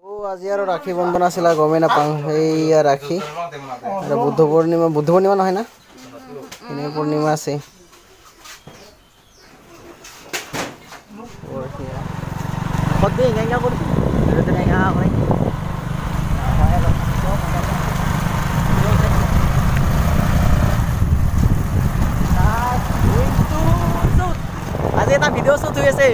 আজি আৰু ৰাখী বন্ধন আছিল গমেই নাপাওঁ এইয়া ৰাখী আৰু বুদ্ধ পূৰ্ণিমা নহয় না এনে পূৰ্ণিমা আছে সদায় এনেকা কৰিছোঁ তেনেকা হয় আজি এটা ভিডিঅ' শ্বুট হৈ আছে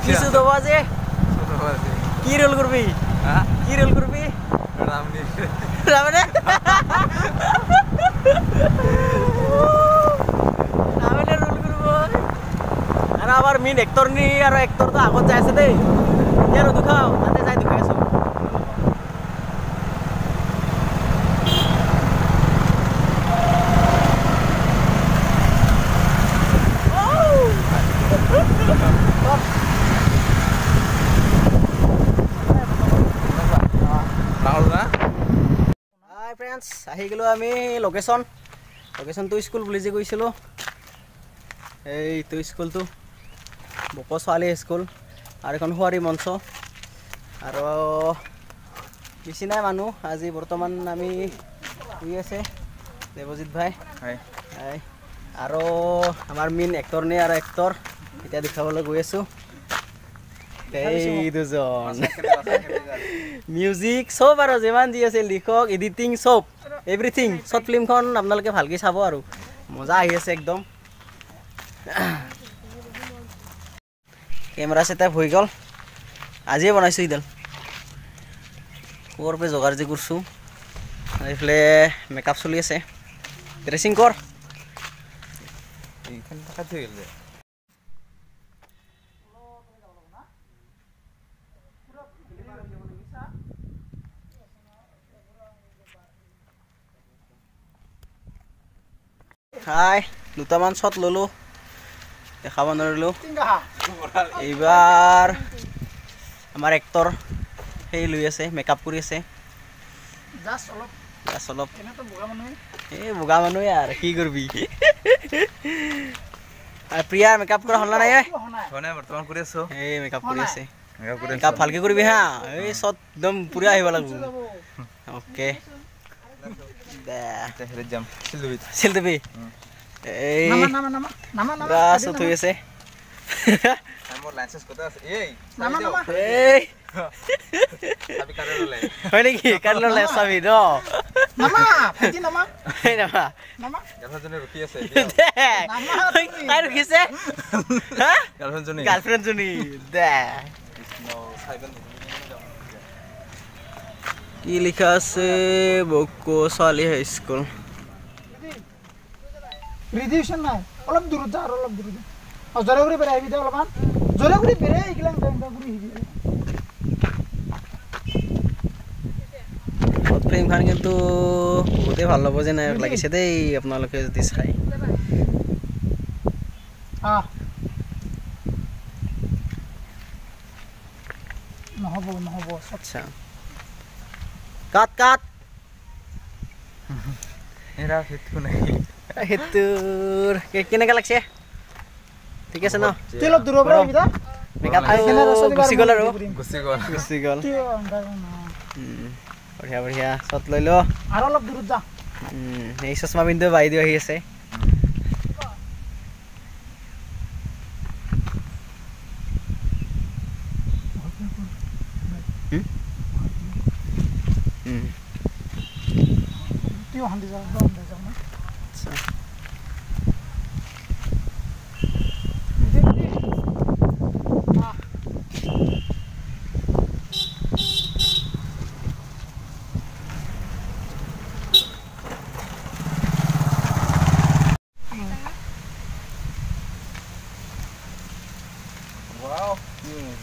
কিছু দেব আছে কি রোল করবি কি রোল করবি রামনে রোল করব আর আবার মেন এক্টর নি আর এক্টর তো আগত যাই আছে দেই ইয়ার দুখাও তাতে যাই দুখাই আছো হাই ফ্ৰেণ্ডছ আহি গ'লো আমি লোকেশ্যনটো স্কুল বুলি যে গৈছিলোঁ এইটো স্কুলটো বক ছোৱালী স্কুল আৰু এখন শুৱাৰী মঞ্চ আৰু বেছি নাই মানুহ আজি বৰ্তমান আমি শুই আছে দেৱজিৎ ভাই আৰু আমাৰ মেইন এক্টৰ নে আৰু এক্টৰ এতিয়া দেখাবলৈ গৈ আছোঁ এই দুজন মিউজিক চব আৰু যিমান যি আছে লিখক এডিটিং চব এভৰিথিং শ্বৰ্ট ফিল্মখন আপোনালোকে ভালকৈ চাব আৰু মজা আহি আছে একদম কেমেৰা ছেটআপ হৈ গ'ল আজিয়ে বনাইছোঁ ইডাল ক'ৰ পৰা যোগাৰ যে কৰিছোঁ এইফালে মেকআপ চলি আছে ড্ৰেছিং কৰ হাই দুটামান শ্বট ল'লোঁ দেখাব নোৱাৰিলোঁ এইবাৰ আমাৰ এক্টৰ সেই লৈ আছে মেকআপ কৰি আছে অলপ এই বগা মানুহে আৰু কি কৰিবি প্ৰিয়াৰ মেকআপ কৰা হ'ল নাই বৰ্তমান কৰি আছোঁ এই মেকআপ কৰি আছে মেকআপ ভালকৈ কৰিবি হা এই শ্বট একদম পুৰা আহিব লাগিব অ'কে চিলদবি এই শ্বট হৈ আছে হয় নেকি কালি ল'লে চাবি ন গাৰ্লফ্ৰেণ্ডজনী দে কি লিখা আছে বক ছোৱালী হাইস্কুল ৰিডিউশ্যন নাই অলপ দূৰত যা আৰু অলপ দূৰত জোৰে কৰি বেৰাই আহিবি দে অলপমান জোৰে কৰি বেৰাই আহিলাম ফিল্মখন কিন্তু বহুতেই ভাল হ'ব যেন লাগিছে দেই আপোনালোকে যদি চাই নহ'ব আচ্ছা কাট সেইটোৰ কেনেকৈ লাগছে ঠিক আছে ন অলপ দূৰৰ পৰা আহিবি দা মেকআপ গুচি গ'ল আৰু গুচি গ'ল বঢ়িয়া শ্বট লৈ ল আৰু অলপ দূৰত যা এই চশমা পিন্ধি বাইদেউ আহি আছে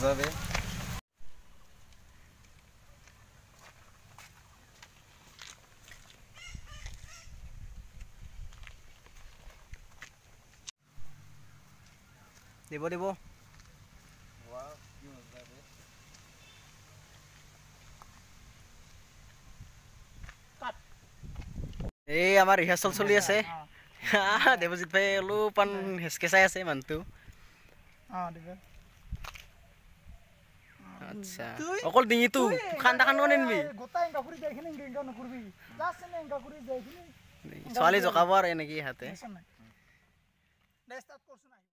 যাবে দিব দিব ওয়াও কি মজা বে এই আমাৰ ৰিহাৰ্চল চলি আছে দেৱজিৎ ভাই অলপমান হেচকে চাই আছে মানুহটো আচ্ছা অকল ডিঙিটো খান্দা খান্দা নিনবি ছোৱালী জকাব আৰু এনেকি হাতে